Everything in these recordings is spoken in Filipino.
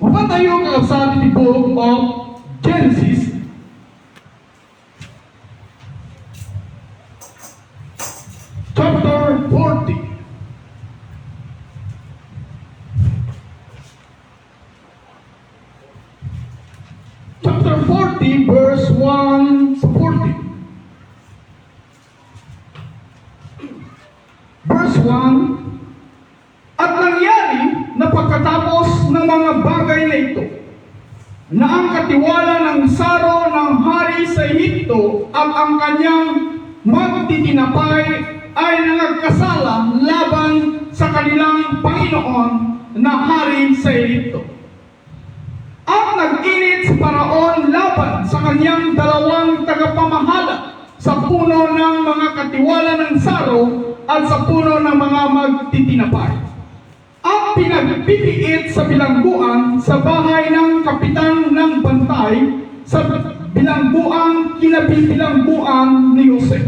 Mapatayo ka sa the book of Genesis, chapter 40. Chapter 40, verse 1 to 40. Verse 1, at nangyari na pagkatapos ng mga bagay na ito, na ang katiwala ng saro ng hari sa Ehipto at ang kanyang magtitinapay ay nangagkasala laban sa kanilang Panginoon na hari sa Ehipto. At nag-init si Paraon laban sa kanyang dalawang tagapamahala sa puno ng mga katiwala ng saro at sa puno ng mga magtitinapay. At pinagpipiit sa bilangguan sa bahay ng kapitan ng bantay sa bilangguan kinabibilangguan ni Jose.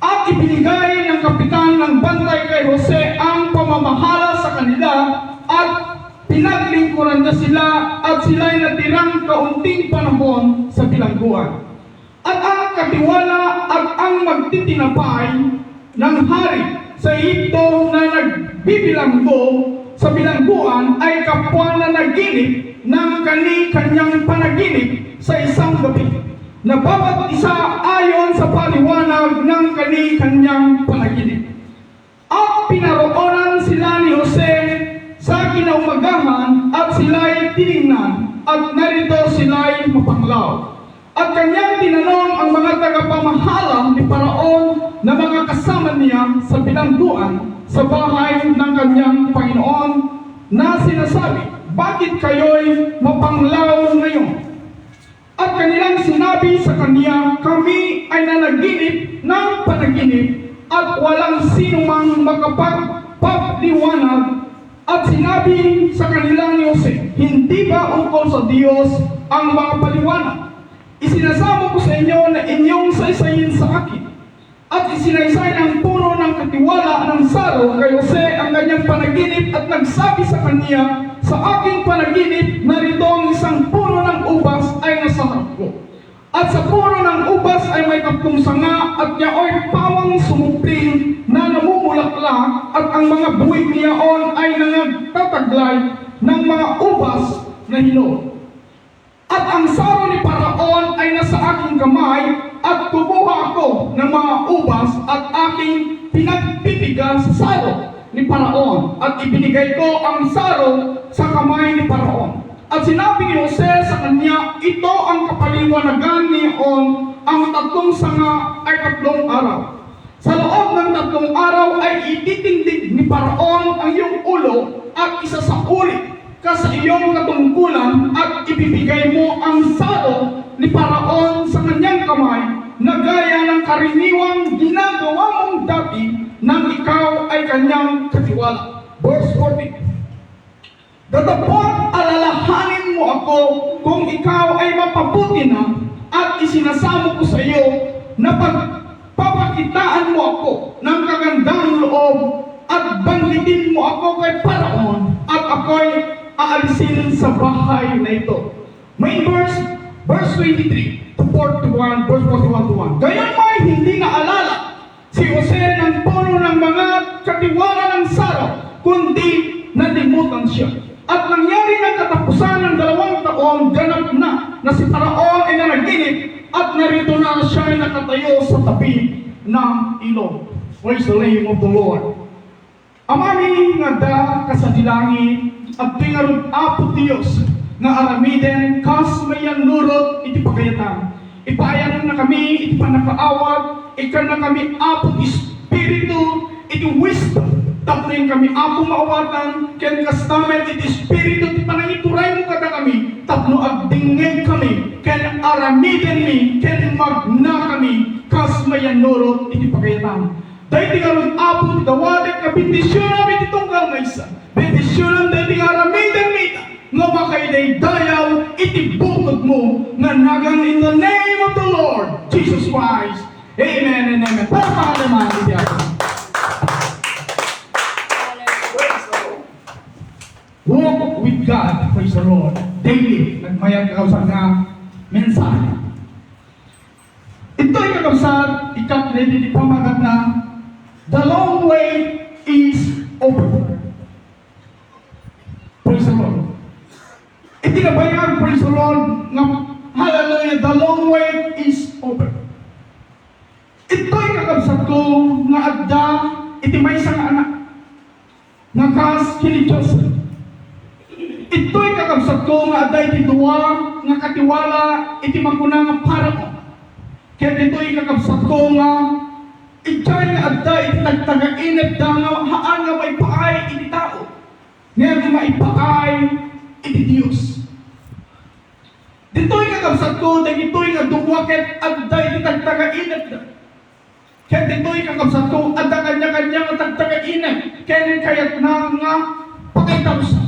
At ibinigay ng kapitan ng bantay kay Jose ang pamamahala sa kanila at pinaglingkuran niya sila at sila'y natirang kaunting panahon sa bilangguan. At ang katiwala at ang magtitinapay ng hari sa Ehipto na nagbibilanggo sa bilangguan ay kapwa na naginip ng kanyang panaginip sa isang gabi, na bawat isa ayon sa paliwanag ng kanyang panaginip. At pinaroonan sila ni Jose sa kinaumagahan at sila'y tiningnan at narito sila'y mapanglaw. At kanyang tinanong ang mga tagapamahala ni Paraon na mga kasama niya sa bilangguan sa bahay ng kanyang Panginoon na sinasabi, bakit kayo'y mapanglaw ngayon? At kanilang sinabi sa kanya, kami ay nanaginip ng panaginip at walang sino mang makapagpagliwanag. At sinabi sa kanila ni Jose, hindi ba ukol sa Diyos ang mga paliwanag? Isinasamo ko sa inyo na inyong saysayin sa akin. At isinaysay ang puno ng katiwala ng saro kay Jose ang kanyang panaginip at nagsabi sa kanya, sa aking panaginip, narito ang isang puno ng ubas ay nasa harap ko. At sa puno ng ubas ay may 10 sanga at yaoy pawang sumupling na namumulaklak at ang mga buwig niyaon ay nangagtataglay ng mga ubas na hinog. At ang saro ni Paraon ay nasa aking kamay at kumuha ako ng mga ubas at aking pinagpipigan sa saro ni Paraon at ibinigay ko ang saro sa kamay ni Paraon. At sinabi ni Jose sa kanya, ito ang kapaliwanagan niyon, ang 3 sanga ay 3 araw. Sa loob ng 3 araw ay ititindig ni Paraon ang iyong ulo at isasauli ka sa iyong katungkulan at ibibigay mo ang saro ni Paraon sa kanyang kamay na gaya ng karaniwang ginagawa mong dati nang ikaw ay kanyang katiwala. Verse 40. Datapot alalahanin mo ako kung ikaw ay mapabuti na at isinasamo ko sa iyo na pagpapakitaan mo ako ng kagandang loob at banggitin mo ako kay Paraon at ako'y aalisin sa bahay na ito. May verse 23 to 41, verse 41 to 1. Gayon may hindi naalala si Jose ng puno ng mga katiwala ng saro, kundi nalimutan siya. At nangyari ng katapusan ng 2 taon, ganap na si Paraon ay nanaginip at narito na siya ay nakatayo sa tabi ng ilog. Praise the name of the Lord. Amami nga da kasadilangit at pingarod apo Diyos nga aramiden kas mayan nurot iti pagayatan. Ipayan na kami iti panakaawat, ikan na kami apo espiritu iti wisdom. Tapos kami apo maawatan, ken kastamet iti espiritu iti panangituray mo kada kami. Tapno agdingeg kami, ken aramiden mi, ken magna kami kas mayan nurot iti pagayatan. Dahil tingarod apo dawadet ka bendisyonan iti tunggal maysa. Bendisyonan dahil tingaramidan mita nga makaiday dayaw iti bukod mo nga nagang in the name of the Lord Jesus Christ. Amen and amen. Para pa naman iti ako. walk with God, praise the Lord, daily. Nagmayag kakabsat nga mensahe. Ito ay kakabsat, ready di pamagat na, the long way is over. Praise the Lord. Iti na bayag, praise the Lord, nga hallelujah, the long way is over. Ito ay kakabsat ko nga adda, iti may isang anak, nga kas kini Joseph. Ito ay kakabsat ko nga adda iti duwa, nga katiwala, iti maguna nga Parao. Kaya ito ay kakabsat ko nga, ijay nga adda iti nagtagainat da nga haan nga may paay iti tao. Ngayon nga maipaay iti Diyos. Dito ay kakabsat ko, dahil ito ay nga duwaket adda iti nagtagainat da. Kaya dito ay kakabsat ko, adda kanya-kanya nga tagtagainat. Kaya kayat na nga pakitawsa.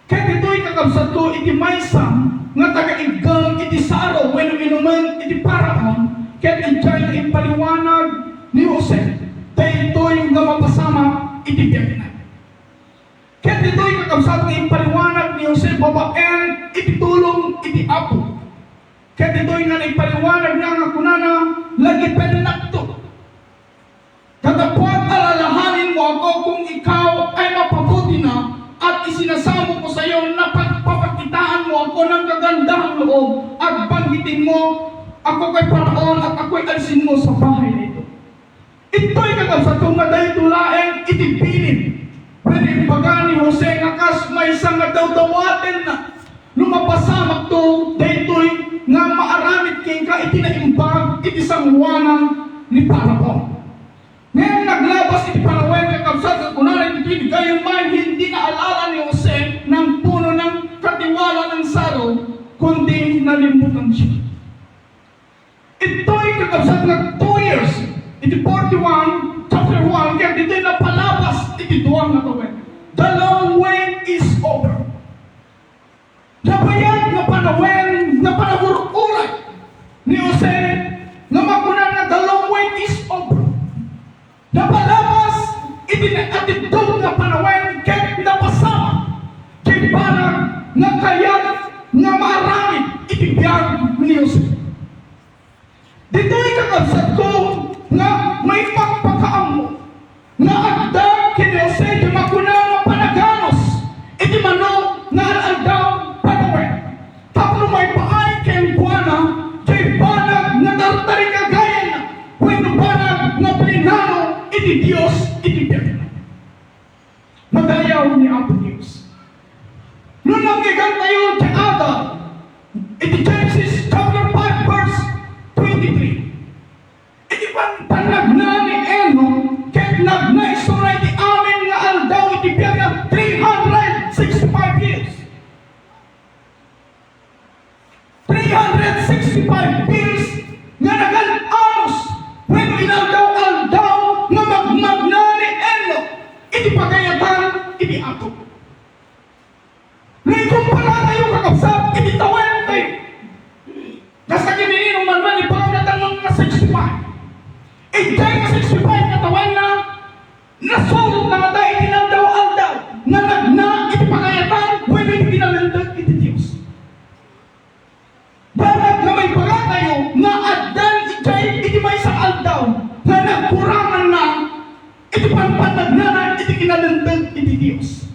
Kaya dito ay kakabsat ko, iti maysa nga taga-igang iti saro, when inuman iti Paraon, kaya ijay nga ipaliwanag ni Jose. Dahil ito ay nga mapasama iti biyaginan. Kaya dito ay kakabsat nga ipaliwanag ni Jose, babaen iti tulong iti apo. Kaya dito ay nga ipaliwanag nga nga kunana, lagi penakto. Katapot alalahanin mo ako kung ikaw ay mapabuti na at isinasamo ko sa iyo na pagpapakitaan mo ako ng kagandahang loob at banggitin mo ako kay Paraon at ako'y alisin mo sa bahay nito. Ito'y kakabsat kong maday tulaeng itipilin. Pwede baga ni Jose nga kas may isang nga daw-dawatin na lumapasamak to daytoy nga maaramit king ka itinaimbag iti sangwanan ni Paraon. Ngayon naglabas iti Paraon kakabsat at kunarin iti gayon man hindi naalala ni Jose ng puno ng katiwala ng saro kundi nalimutan siya. Ito'y kakabsat na 2 years iti 41 chapter 1 kaya dito'y napalabas iti duwang na tawin. The long way is over. Nabayag na panawin na panagurulay ni Jose na magunan na the long way is over. Napalabas iti atitong na panawin kaya napasama kay parang na kayat na maramit iti biyag ni Jose. Dito ay kakabsat ko nga may pagpakaamo nga agda kini Jose di maguna nga panaganos iti mano nga aldaw panawin. Tapno may paay kay buwana kay banag nga tartari kagayan na weno banag nga pinano iti Diyos iti biyag. Madayaw ni Apo Diyos. Nung nanggigan tayo ti Adam, iti Genesis chapter 5 verse 23. Iti panagna ni Enoch, kahit nagnaisura iti amin nga aldaw iti biyag 365 years. 365 years nga nagalanos when inaldaw-aldaw nga magmagna ni Enoch iti pagayatan iti ato. Ngayon kumpara tayo kakabsat iti tawen tayo. Nasa kinininong man ipagkatang mga 65. Ijay nga 65 na tawen na nasulot na nga tayo itinaldaw-aldaw na nagna iti pagayatan when iti pinalandag iti Diyos. Banag na may paga tayo nga addan ijay iti may isang aldaw na nagkurangan na iti panpanagnanan iti kinalandag iti Diyos.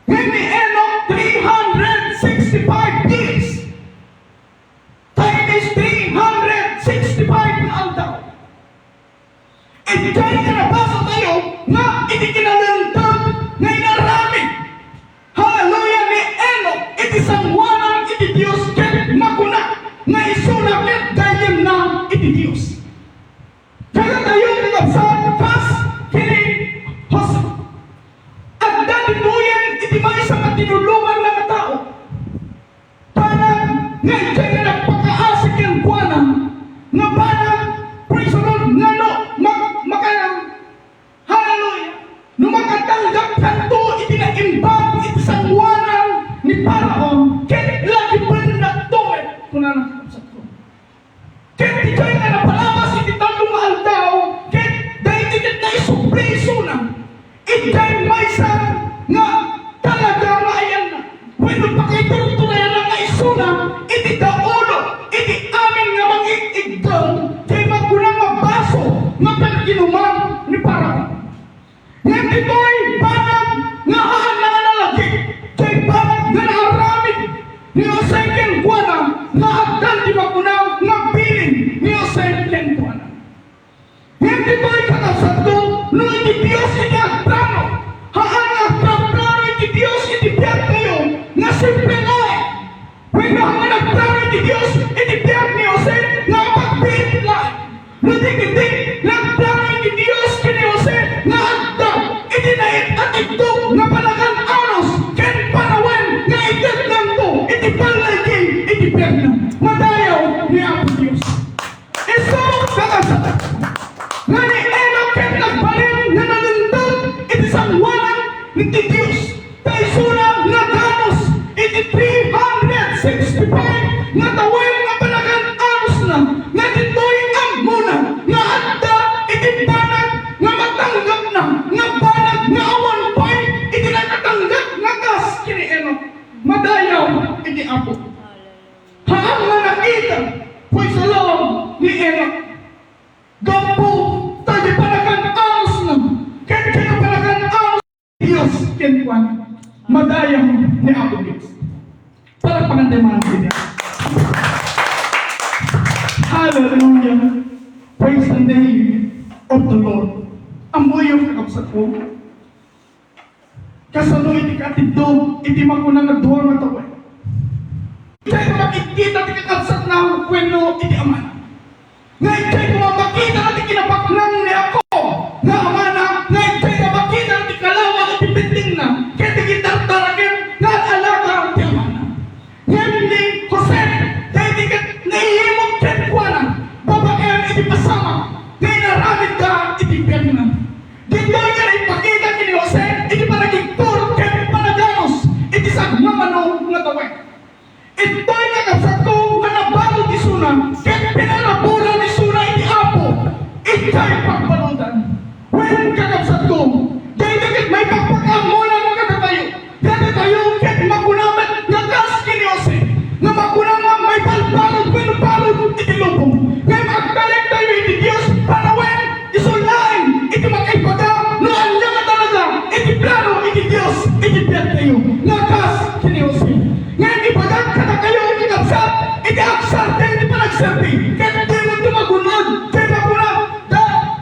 Ngayon ni Enoch 365 years. Time is 365 na aldaw. Ijay nga nabasa tayo nga iti kinalandag nga inaramid. Hallelujah ni Enoch iti sangwanan iti Diyos ket makuna nga isunakit dayon na iti Diyos. Kaya tayo nagabsat kas kini Jose. At datinuyan iti may isang tinulungan ng tao. Parang nga ijay nga nagpakaasik yung buwanan nga parang praise the Lord nga no hallelujah no makatanggap kanto iti naimbag iti sangwanan ni Paraon kaya lagi pa rin nagtuwid kung na nakakabsat ko. Kaya ijay nga napalabas iti talong aldaw kaya dahil iti na isupli isunan ijay may isang nga talaga Ni Jose ken kuana nga agdan di makunaw nga bilin ni Jose ken kuana. Hindi ba ikakasad ko no iti Diyos iti agdano? Haan agdano iti Diyos iti biyag kayo nga simple lang. When ang agdano iti Diyos iti biyag ni Jose nga magbilin lang. No di nagdano iti Diyos kini Jose nga agdan iti nait at ito nga palakan anos ken panawen nga ikat lang to iti palagi iti biyag na madayaw ni Apo Diyos. Iso kakasad nga ni Enoch ken nagbalin nga nanundod iti sangwanan iti Diyos tayo suna nga danos iti 365 nga tawin nga palakan anos na nga dito'y ang muna nga adda iti banag nga matanggap na nga banag nga awan pa'y iti nakatanggap nga gas kini Enoch madayaw iti Apo. Haan nga nakita po'y sa loob ni Enoch gampo tayo palakan anos na kaya palakan anos Diyos kenkuan madayaw ni Apo Diyos. Para pangandaman din yan. Hallelujah. Praise the name of the Lord. Ang buyong kakapsat ko. Kasano iti katidog, iti makunang nagduwa nga tawin. Ika'y makikita iti kakapsat na ang kwento iti aman. Nga ika'y makikita iti kinapaknang ni ako. Nga amana, nga ika'y makikita iti kalawa iti piting na. Kaya iti kitartarakin, nga alaga iti amana. Ngayon ni Jose, dahil di ka naihimog kenkuanan, babae iti pasama, ngayon naramid ka iti piyagnan. Dito nga ipakita kini Jose, iti panagigtur ken panaganos, iti sagmamano nga tawin. Ito nga kasako nga nabalo di suna, ken pinalabura ni suna iti Apo, ika'y pagbaludan. When kakapsat ko, dahil dikit may pagpakamunan mo katatayo, katatayo ken makunamat nga gas kini Jose, nga makunamat may palbalod, pinbalod iti lubong. Ngayon magdalik tayo iti Diyos, panawen, isulain, iti makaipaga, no anya nga talaga, iti plano, iti Diyos, iti biyag tayo, nga gas kini Jose. Ngayon ipagag ka na kayo, iti kapsat, iti aksar, tayo iti panagsabi, kaya di mo tumagunod, kaya makunat,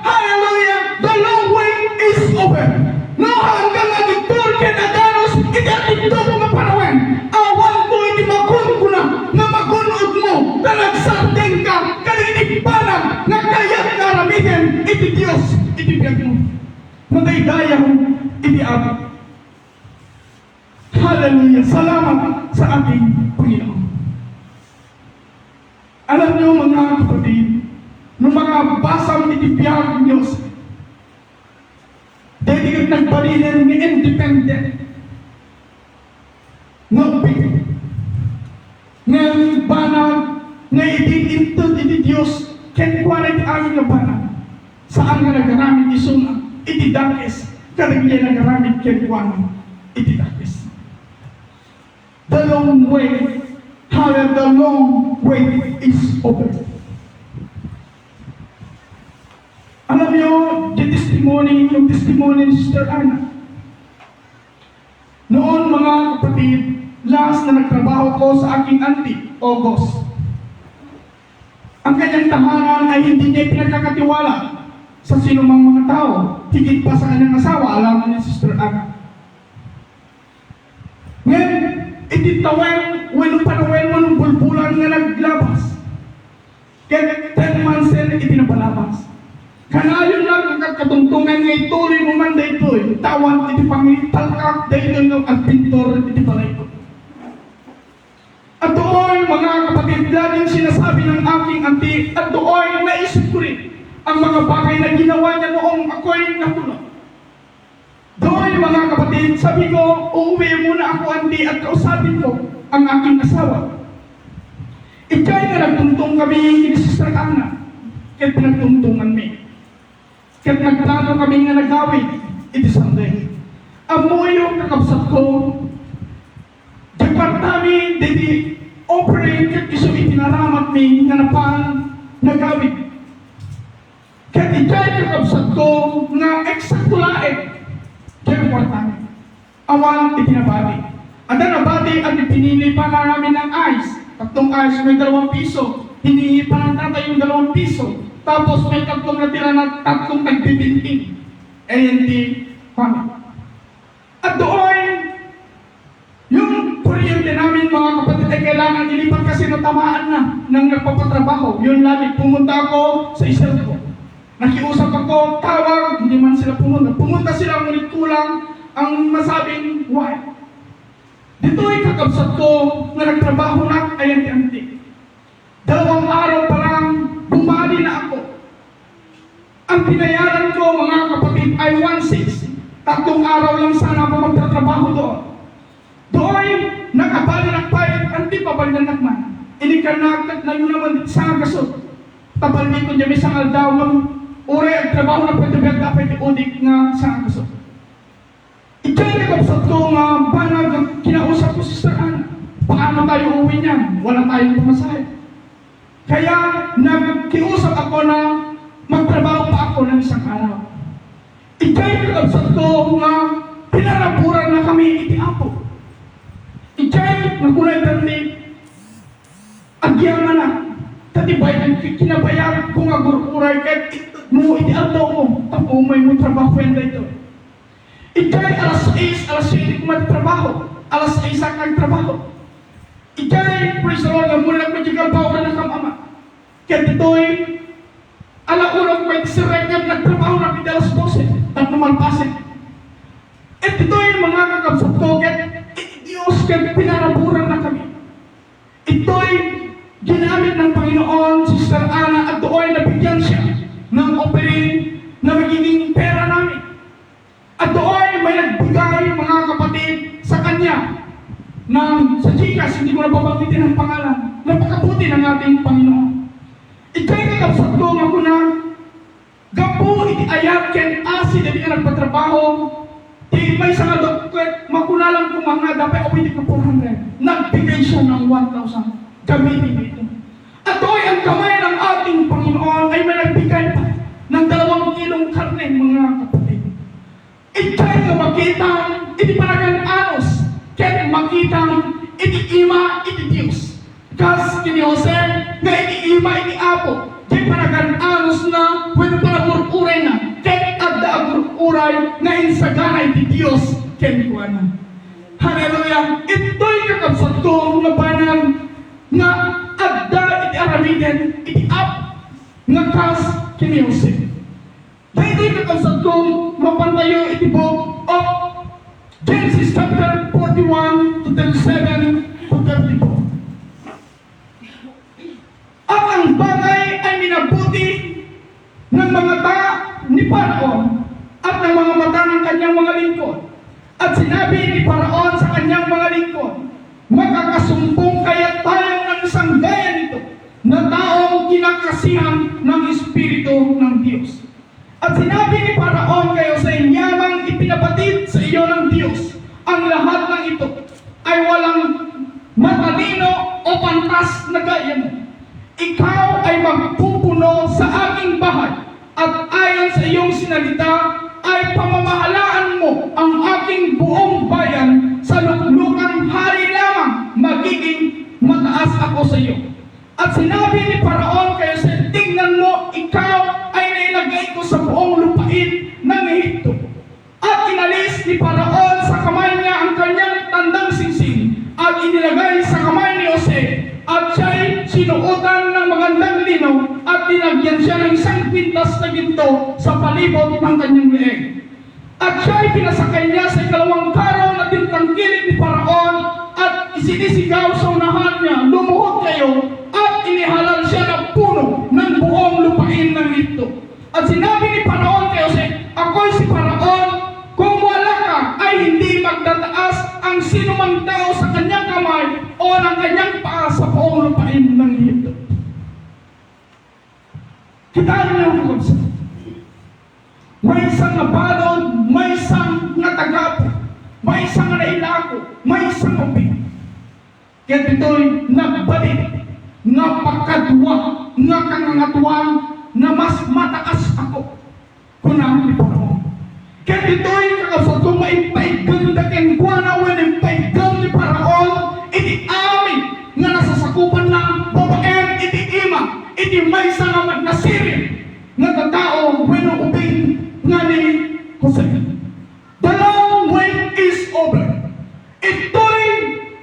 hallelujah, the long way is over. No hanggang agigtur kaya naganos, iti atitog nga panawen, awan ko iti magun ko na, nga magunod mo, na nagsardeng ka, kaligit panag, nga kayat karamihin, iti Diyos, iti biyag mo. Madaydayaw, iti Apo. Hallelujah, salamat sa ating Panginoon. Alam niyo mga kapatid, nung mga basang iti biyag Diyos, dahil nagbalinin ni independent, ngapit, ngayon banag, nga itinintod iti Diyos, kenkuan iti aming nga banag, saan nga nagaramit isuna, iti dakes, karagyan nagaramit kenkuan, iti dakes. The long way, however, the long way is over. Alam niyo, yung testimony ni Sister Ana. Noon mga kapatid, last na nagtrabaho ko sa aking auntie, August. Ang kanyang tahanan ay hindi niya pinagkakatiwala sa sinumang mga tao. Higit pa sa kanyang asawa, alam niya Sister Ana. Ngayon, ititawin, panawin mo ng bulbulan nga naglabas. Kaya 10 months din, itinapalabas. Kanayon lang ang katungtungan nga ituloy mo man dito eh. Tawan, iti pangitalkak, dahil ng pintor, iti palay ko. At doon, mga kapatid, laging sinasabi ng aking auntie, at doon, naisip ko rin ang mga bagay na ginawa niya noong ako'y nakulong. Doon, mga kapatid, sabi ko, uuwi muna ako, auntie, at kausapin ko ang aking asawa. Ika'y nga nagtuntong kami ni Sister Ana, kaya pinagtuntungan mi. Kaya nagplano kami nga nagawin, iti Sunday. Amoy yung kakapsat ko, departami, diti operate, kaya iso itinaramat mi nga napang nagawin. Kaya ika'y kakapsat ko nga eksakto laeng, kaya kwartami. Awan itinabali. Ada na bati at pinili pa na namin ng ice. Tatlong ice may 2 piso. Hiningi pa ng tatay yung 2 piso. Tapos may tatlong natira na tatlong nagbibinting. A&T family. At doon, yung kuryente namin mga kapatid ay kailangan ilipat kasi natamaan na ng nagpapatrabaho. Yun lagi, pumunta ako sa isel ko. Nakiusap ako, tawag, hindi man sila pumunta. Pumunta sila, ngunit kulang ang masabing why. Dito ay kakabsat ko na nagtrabaho na ay anti-anti. 2 araw pa lang, bumali na ako. Ang binayaran ko mga kapatid ay 1.6. 3 araw lang sana ako magtatrabaho doon. Doon, nakabali ng pilot, anti pabalikan nakman. Inikanagkat na yun naman sa gasot. Tabali ko niya may sangal daw ng uri at trabaho na pwede dapat iudik nga sa gasot. Ikay nakabsat ko nga banag kinausap ko si Sister Ana. Paano tayo uwi niyan? Wala tayong pumasahe. Kaya nagkiusap ako na magtrabaho pa ako ng isang araw. Ikay nakabsat ko nga pinarapuran na kami itiapo. Ikay nakulay dati agyan na tati bayan kinabayaran ko nga gurukuray kahit mo itiapo mo. Tapo may mo trabaho yan dito. Ikay alas 6, alas 7 ko magtrabaho. Alas 6 ang nagtrabaho. Ikay, praise the Lord, ang mula ko dyan kalbaw na kamama. Kaya dito'y, alaunang may sirengan nagtrabaho na pita alas 12. At numalpasin. At dito'y mga kakabsat ko, kaya Diyos, kaya pinaraburan na kami. Ito'y ginamit ng Panginoon, Sister Ana, at doon nabigyan siya ng offering na magiging pera namin. At doon may nagbigay mga kapatid sa kanya sa Gcash, hindi ko na babanggitin ang pangalan. Napakabuti ng ating Panginoon. Ikay kakabsat ko nga kuna gapo iti ayat ken asi na di ka nagpatrabaho di may sa doktor makunalang ko mga dapat o hindi ko 400. Nagbigay siya ng 1,000. Gamitin ito. At doon ang kamay ng ating Panginoon ay may nagbigay pa ng 2 kilong karne mga kapatid. Ikay nga makita, iti panagan anos, kaya makita, iti ima, iti Diyos. Kas kini Jose, nga iti ima, iti apo, kaya panagan anos na, pwede panagurukuray na, kaya adda agurukuray na insagana iti Diyos, kaya ni Kuana. Hallelujah! Ito'y kakabsat ko, nga banang, nga adda iti aramiden, iti apo, nga kas kini Jose. Dahil kakabsat ko, mapantayo iti book of Genesis chapter 41 to 37 to 34. At ang bagay ay minabuti ng mga mata ni Paraon at ng mga mata ng kanyang mga lingkod. At sinabi ni Paraon sa kanyang mga lingkod, makakasumpong kaya tayo ng isang gaya nito na taong kinakasihan ng Espiritu ng Diyos. At sinabi ni Paraon kayo sa inyamang ipinabatid sa iyo ng Diyos, ang lahat ng ito ay walang matalino o pantas na gaya mo. Ikaw ay magpupuno sa aking bahay at ayon sa iyong sinalita ay pamamahalaan mo ang aking buong bayan sa luklukang hari lamang magiging mataas ako sa iyo. At sinabi ni Paraon kayo sa tingnan mo, ikaw ay nailagay ko sa buong lupain ng Ehipto. At inalis ni Paraon sa kamay niya ang kanyang tandang singsing at inilagay sa kamay ni Jose at siya'y sinuotan ng magandang linaw at dinagyan siya ng isang pintas na ginto sa palibot ng kanyang leeg. At siya'y pinasakay niya sa 2 karo na tintangkilik ni Paraon at isinisigaw sa unahan niya, lumuhod kayo, at inihalal siya ng puno ng buong lupain ng Ehipto. At sinabi ni Paraon kay Jose, ako'y si Paraon, kung wala ka ay hindi magtataas ang sinumang tao sa kanyang kamay o ng kanyang paa sa buong lupain ng Ehipto. Kitaan niyo ang kabsa. May isang nabalod, may isang natagapo, may isang nailako, may isang mapit. Kaya ito'y nagbalik, napakadwa, nga kangangatuan, na mas mataas ako. Kunang ni Paraon. Kaya ito'y kakasot kong maipaigam na kengkuana, when ipaigam ni Paraon. Ito'y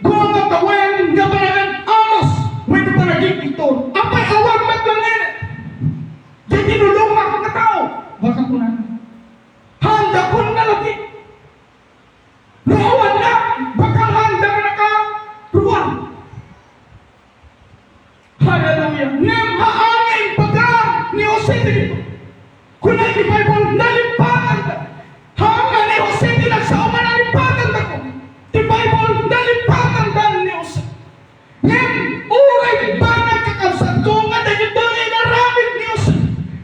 gumagawin nga banagan amos. May panaging ito. Apay awag maglangan. Di tinulungan ko na tao. Baka ko na. Handa ko na lagi. Ruwan na. Baka handa na ka. Ruwan. Hallelujah. Ngam haangin pagka ni Jose dito. Kunay di Bible, nalipagan ka. Hanga ni Jose di nagsauma, nalipagan ka ko. Di Bible, nalipagan ka ni Jose. Ngam uray ba nagkakabsat ko nga na ito ay naramit ni Jose.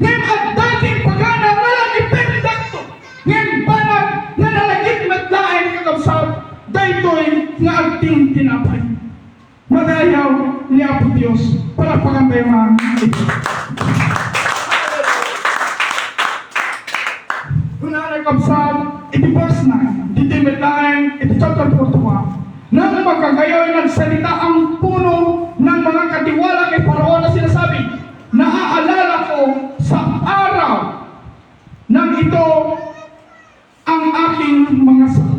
Ngam at dating pagana nalagip pendakto. Ngam banag na nalagip matlain kakabsat. Daytoy nga agting tinapay. Madayaw ni Apo Diyos para pangantay mga ito. Kunana kapsat, iti verse 9, iti metlaeng, iti chapter 41, nang magkagayoy nagsalita ang puno ng mga katiwala kay Paraon na sinasabi, naaalala ko sa araw nang ito ang aking mga sal.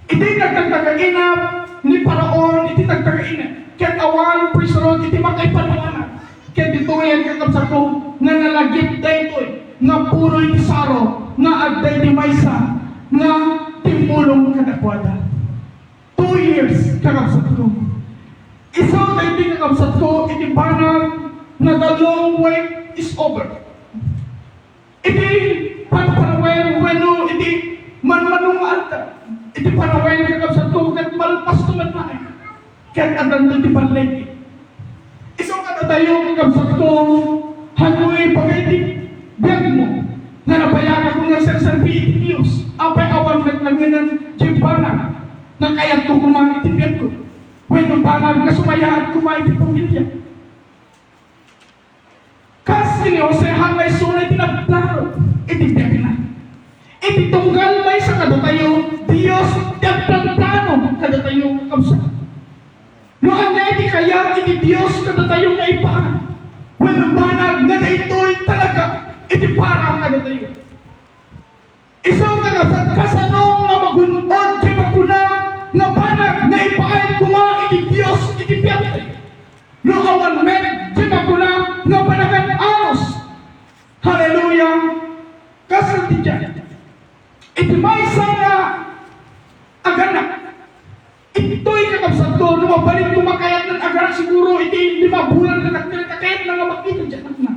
Iti nagtagtagainap ni Paraon, iti nagtagainap. Kahit awan, prisoron, iti makaipanuanan. Kahit ito yan kakapsat ko, nga nalagip daytoy. Nga puro'y saro, nga agday ni Maysa, nga timpulong kadakwada. 2 years kakabsat ko. Isang daigdig kakabsat ko, iti banag na the long wait is over. Iti panpanawen, weno, iti manmanong alta. Iti panawen kakabsat ko, kat malpas tumatay. Kat adando ti panlegi. Isang katatayo kakabsat ko, hangoy pagaitik. Biag mo, nga nabayagan ko nga sa iti Diyos. Apay awan naglanginan jimbana, nga kayat ko kumang itibiyag ko. When banag nga sumayahan kumain iti pamilya. Kasi ni Jose hangay sunay tinagplaro, itibiyag na. Iti tunggal may sa kadatayo, Diyos tiyagplang plano kadatayo kamsa. Noon nga iti kaya, iti Diyos kadatayo nga ipaan. When banag nga na ito'y talaga, iti parang na tayo. Isang nagasat kasanong na magunod kay maguna na banag na ipaay kuma iti Diyos iti piyatay. No awan men kay maguna na banagan anos. Hallelujah. Kasal ti dyan. Iti may sana aganak. Ito'y kakabsat ko na mabalik kumakayat ng aganak siguro iti 5 bulan na nagkakayat na nga makita dyan na.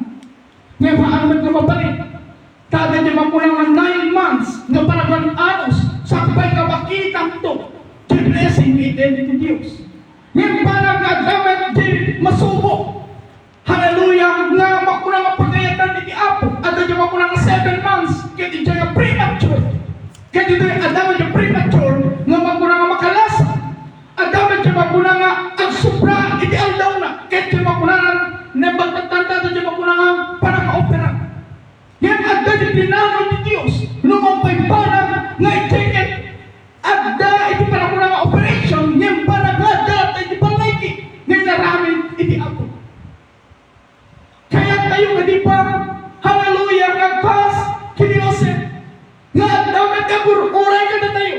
Ngayon paano na mabalik? Kada di makulang 9 months na paragang anos sakbay ka makitang to di blessing identity Diyos. Ngayon parang nagdaman di masubo. Hallelujah! Nga makulang ang pagkayatan ni Apo at di makulang 7 months kaya di dyan premature. Kaya di dyan adaman yung premature nga makulang ang makalasa. Adaman dyan makulang ang supra iti aldaw na kaya di makulang na pagtatanda di makulang ang opera. Yan agda di dinamay ni Diyos. Lumampay parang nga i-ticket. Agda iti parang ko nga operation. Yan parang agda iti pangayki. Ngayon naraming iti Apo. Kaya tayo nga di pa hallelujah nga pas kini Jose. Nga agda magkabururay ka na tayo.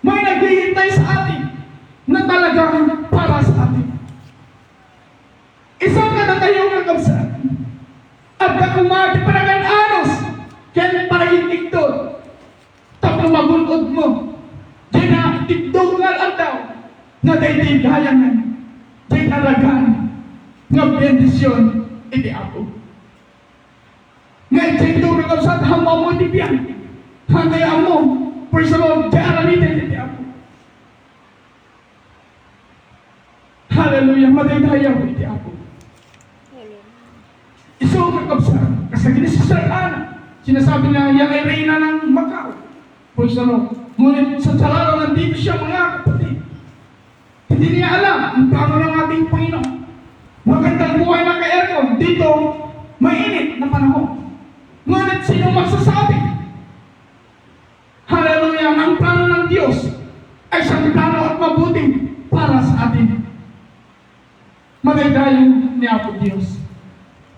May naghihintay sa atin na talagang para sa atin. Isang ka na tayo nga kamsa. Agda kumati paragan anos, kaya parang tikdod. Tapos magunod mo. Diyan na tikdod nga ang tao. Na dahi gayangan. Diyan alagan. Nga bendisyon, iti Apo. Nga tikdod nga sa hama mo iti biyan. Hangayaan mo, personal, diyan aramitin iti Apo. Hallelujah, madaydayaw iti Apo. Iso kakabsa, kasagini si Sir Ana. Sinasabi niya, yan ay reyna ng Macau. Praise the Lord. Ngunit sa salaro nandito siya mga kapatid. Hindi niya alam ang plano ng ating Panginoon. Magandang buhay na ka-aircon. Dito, mainit na panahon. Ngunit sino magsasabi? Hallelujah, ang plano ng Diyos ay siyang plano at mabuting para sa atin. Madaydayo ni Apo Diyos.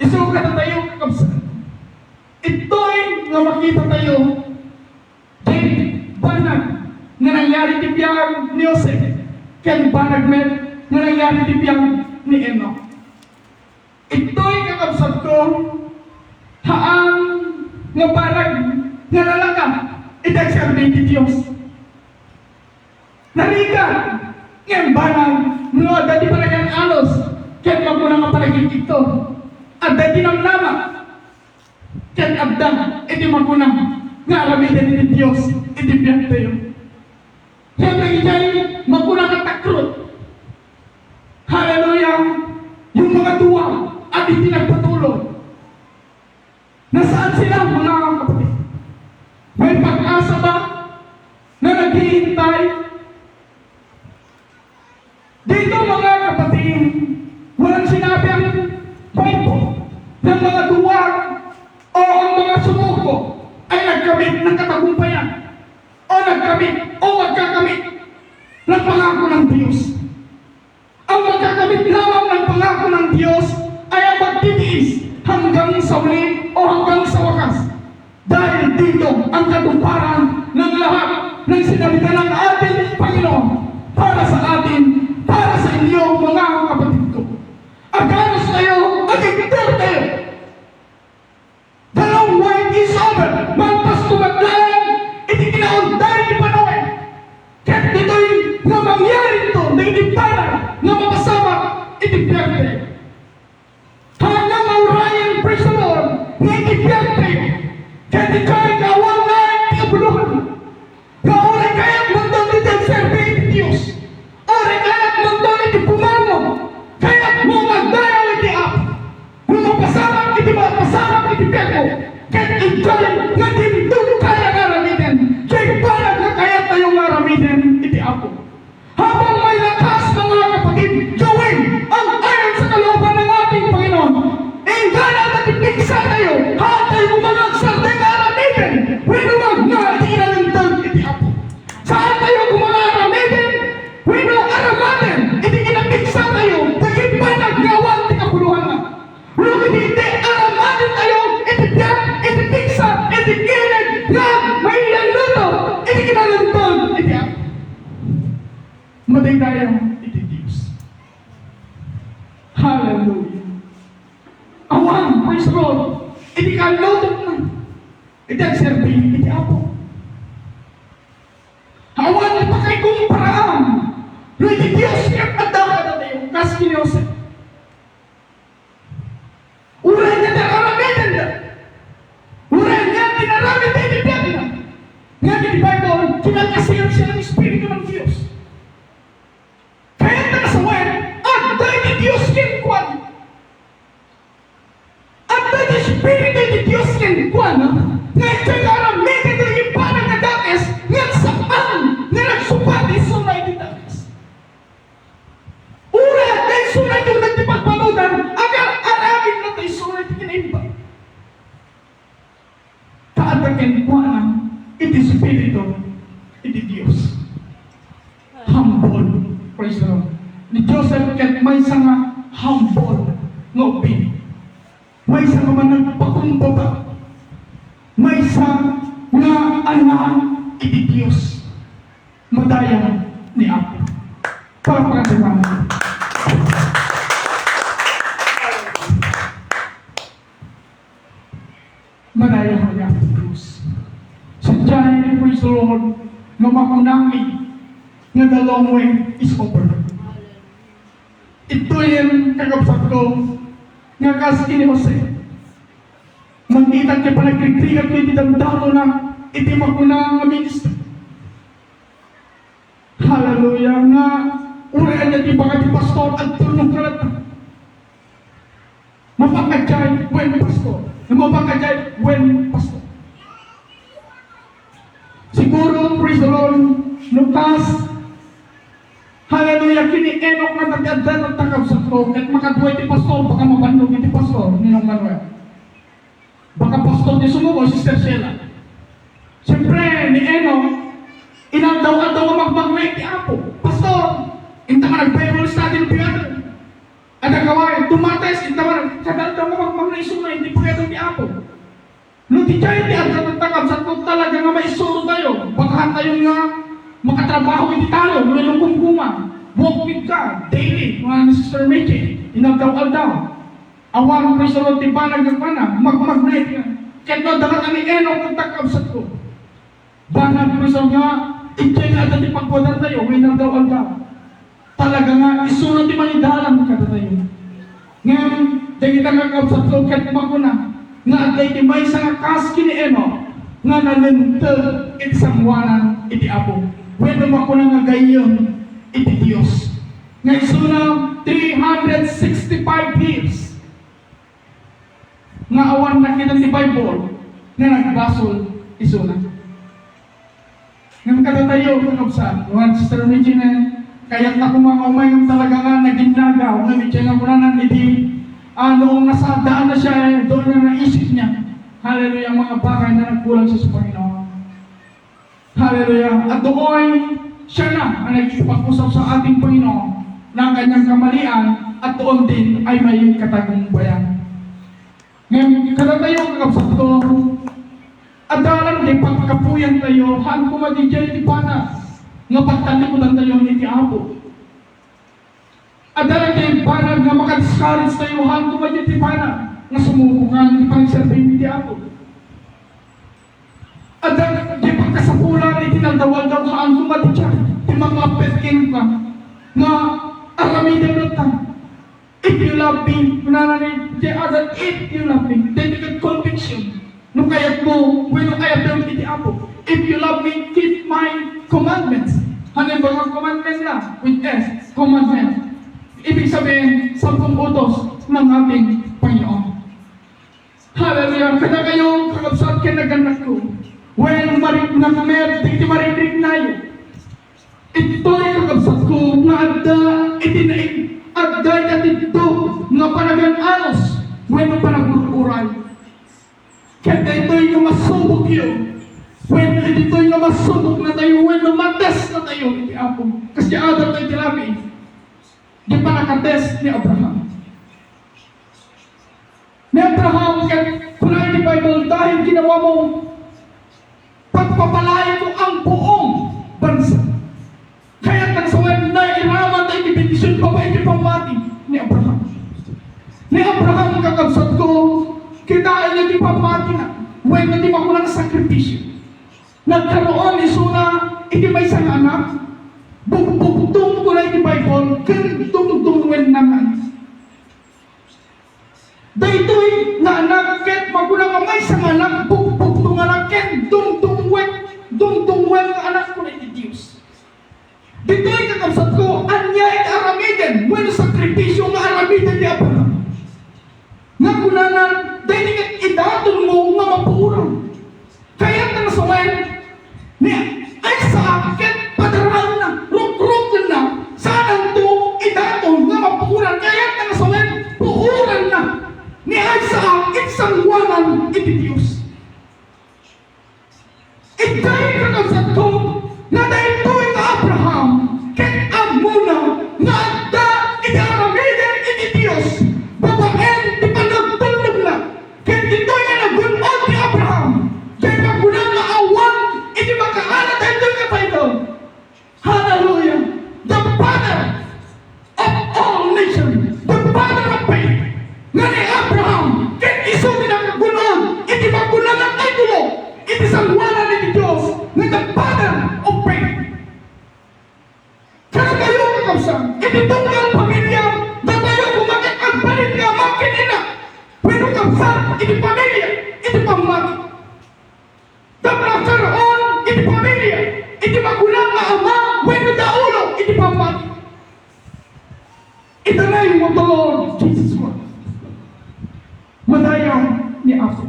Iso ka na tayo kakabsan. Ito'y nga makita tayo din banag nga nangyari ti biyang ni Jose, ken banagmet nga nangyari ti biyang ni Enoch. Ito'y kakabsat ko, haang nga barag nga lalaka, itagsarbi ti Diyos. Narika, ngayon banang, no, dati palagang alos, ken magmuna nga palaging ito, at dati ng nama, ken abdang, iti magmuna, nga aramitan ni Diyos, iti biyak tayo. Siyempre, ijay, magmuna ka takrot. Hallelujah! Yung mga duwa, at iti nagpatuloy. Nasaan sila, mga kapatid? May pag-asa ba na naghihintay? Dito mga kapatid, walang sinabi ang kwento ng mga duwag o ang mga sumuko ay nagkamit ng katagumpayan o nagkamit o magkakamit ng pangako ng Diyos. Ang magkakamit lamang ng pangako ng Diyos ay ang magtitiis hanggang sa uli o hanggang sa wakas. Dahil dito ang katuparan ng lahat ng sinalitan ng ating Panginoon para sa atin, para sa inyo mga kapatid ko. Aganos tayo, agigiter tayo. The long wait is over. Magpas tumaglaan, iti kinaunday ni Panoy. Kahit dito'y na mangyari ito, na itiparan, na mapasama, itipiyarte. Hanggang ang Ryan Prisoner, na itipiyarte. Kahit ito'y gawang na ikabuluhan. Kauray kaya't mundong ito'y serve iti Diyos. Oray kaya't mundong iti pumamo. Kaya't mo magdayaw iti ap. Mumapasarap iti mapasarap iti peko. Kahit ito'y nga dimdung kaya ngaramitin. Kahit parang na kaya't tayong ngaramitin iti apo. Habang may lakas ng mga kapatid, gawin ang ayon sa kalooban ng ating Panginoon. Ingana at ipigsa tayo, hatay umanag sa aramitin. Winumag na iti inalintag iti apo. Saan tayo kumangaramitin? Wino aramatin, iti inapigsa tayo, naging panaggawan iti kapuluhan na. Lugit iti aramatin tayo, iti tiyak, iti pigsa, iti kilig, na may ilanluto, iti inalintag iti apo. Madaydayan iti Diyos. Hallelujah. Awan, praise the Lord. Iti kalutot na. Iti ang serbi, iti apo. Awan, ipakay kong paraan. No, iti Diyos, kaya adaka na tayo. Kas kiniyose. Uray niya nararamitin na. Uray niya tinaramitin iti biyak na. Nga iti Bible, kinakasiyan siya ng Espiritu ng Diyos. Kaya na sa web, at dahil ni Diyos kinkwan. At dahil ni Espiritu ni Diyos kinkwan, nga ito'y karamitin na yung parang nadakes, nga saan nga nagsupati sunay ni dakes. Ura, dahil sunay yung nagtipagpanudan, agar aragin na tayo sunay ni kinaiba. Kaatag kinkwan, iti Espiritu, iti Diyos. Humble. Praise the Lord. Ni Joseph ket may nga humble nga opinion. May nga man nagpakumbaba. May nga anak iti Diyos. Madayan ni Apo. Para pagkatiwan. Madayan ni Apo Diyos. Sadya, praise the Lord, nga makunangin nga the long way is over. Ito yung kakapsat ko nga kasi ni Jose. Magkita kaya pa nagkikrigat ko iti damdalo na iti makuna nga minister. Hallelujah nga urayan niya di baka di pastor at tulong kalat na. Mapakadjay when pastor. Mapakadjay when pastor. Siguro, praise the Lord, nukas hallelujah, kini Enoch na naganda ng takabsat ko at makaduwa iti pastor, baka mabandog iti pastor, ninong Manuel. Baka pastor ni sumuko, Sister Sheila. Siyempre, ni Enoch, inadaw-adaw magmagmay iti Apo. Pastor, inta ka nag-Bible study ng Piyato. At nagawin, tumates, inta ka nagkadal-daw magmagmay sunay, hindi Piyato ni Apo. Nung di dyan, di ang takabsat ko talaga nga may isuro tayo. Baka tayo nga makatrabaho iti talo, mayroong kumkuma, walk with God, daily, mga Sister Mickey, inagdaw-aldaw. Awan ko sa loti banag ng pana, magmag-night nga. Kahit no, dagat ang enong pagtakabsat ko. Banag ko sa nga, ikay nga dati pagwadar tayo, may nagdaw-aldaw. Talaga nga, isunod di manidalan ka tayo. Ngayon, dahil kita kakabsat ko, kahit maguna, nga at dahil may isang kaski ni Eno, nga nalintel iti sangwanan iti Apo. Pwede makuna nga gayon iti Diyos. Nga isuna 365 years nga awan nakita si Bible nga nagbasol isuna. Nga makatatayo kung kapsa, mga Sister Regina, kaya't na kumakamay yung talaga nga naginagaw, nga medyo nga muna nang iti noong nasa daan na siya, doon na naisip niya. Hallelujah, mga bagay na nagkulang sa Panginoon. Hallelujah. At doon, siya na ang nagkipag-usap sa ating Panginoon ng kanyang kamalian at doon din ay may katagumpayan. Ngayon, kada tayo kakapsat ko, at dalang di pagkapuyan tayo, haan kumadidyan iti panas, nga pagtalikutan tayo ni iti Apo. At dalang di panag nga makadiscourage tayo, haan kumadidyan iti panas, nga sumubukan ni pang-serve iti Apo. At di pagkasapulan iti nagdawal-daw haan kumadidyan, iti mga petkin ka, nga aramidan na ta. If you love me, manananig, the other, if you love me, then you get conviction. Nung kayat mo, when I have done iti Apo. If you love me, keep my commandments. Ano yung mga commandments na? With S, commandments. Ibig sabihin, 10 utos ng ating Panginoon. Hallelujah! Kada kayo, kakabsat kayo naganak ko. When marik na kamer, di marinig na yun. Ito'y kakabsat ko, nga adda, itinaig, adda katito, nga panagan anos, when panagururay. Kaya ito'y nga masubok yun. When ito'y nga masubok na tayo, when mates na tayo, iti Apo. Kasi Adam tayo tinabi, di pa nakates ni Abraham. Ni Abraham, kung na di Bible, dahil ginawa mo, pagpapalain mo ang buong bansa. Kaya nagsawain na iraman tayo ni bendisyon pa ba iti pamati ni Abraham. Ni Abraham kakabsat ko, kitaan niya di pamati na, when na di makulang sakripisyo. Nagkaroon ni Suna, iti may isang anak, bugtong ko na iti Bible, kantong-tungwen naman. Daytoy na anak, ket magulang ang may isang anak, bugtong anak, ket dungtungwen ang anak ko na iti Diyos. Dito'y kakabsat ko, anya iti aramiden, when sakripisyo nga aramiden di Abraham. Nga kunanan, dahil nga idatong mo nga mapuurang. Kaya na nasawain, ay sa akin, padaraan na, ruk-rukan na, saan to idatong nga mapuurang. Kaya na nasawain, puuran na, ni ay sa akin, sangwanan iti Diyos. Itay kakabsat ko, na dahil to'y ka Abraham, kaya ang muna, nga adda, iti aramiden iti Diyos, babaen, di panagtulog na, kaya ito'y nga nagunod ni Abraham, kaya kagulang na awan, iti makaalat ay doon ka tayo. Hallelujah! The Father of all nations, the Father of faith, nga ni Abraham, kaya iso din ang kagulang, iti magulang ang titulo, iti sangwanan ni Diyos, nga the Father of faith. Kaya kayo kakabsa, iti tunggal pamilya, na tayo kumakit ang palit nga makinina. Pero kapsa, iti pamilya, iti pamati. Dapat karoon, iti pamilya, iti magulang nga ama, weno daulo, iti pamati. In the name of the Lord Jesus Christ. Madayaw ni Apo.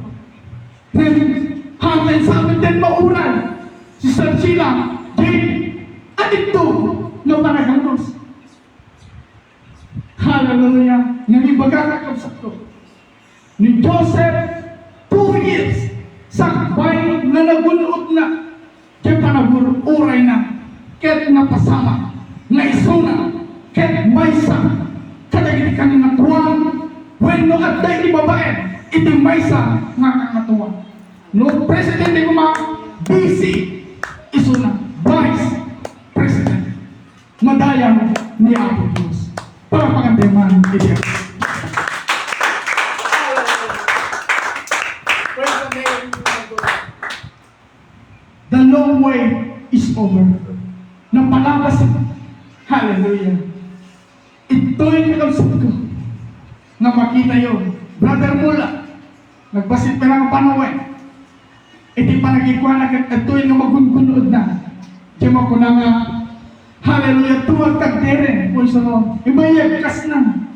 Hanggang sa amin din mauran, si Sir Sheila, Jane, at ito, no managanos. Hallelujah. Ngayon bagakakabsat ko. Ni Joseph, 2 years, sakbay na nagunod na, kaya panagururay na, kaya napasama, na isuna, kaya maysa, kadagiti kanina tuwan, when no at day di babae, iti maysa nga kangatuwan. No presidente ko mga BC, isuna, vice, sayang ni Apo Diyos. Para pangandaman, Diyos. Praise the name of the Lord. The long way is over. Napalabas. Hallelujah. Ito'y kinabsat ko na makita yun. Brother Mula, nagbasit pa ng panawin. Iti pa nagikuha na ito'y nga magungunod na. Kaya ko na nga, hallelujah, tuwag tagdere. Kung sa Ibayag kas na.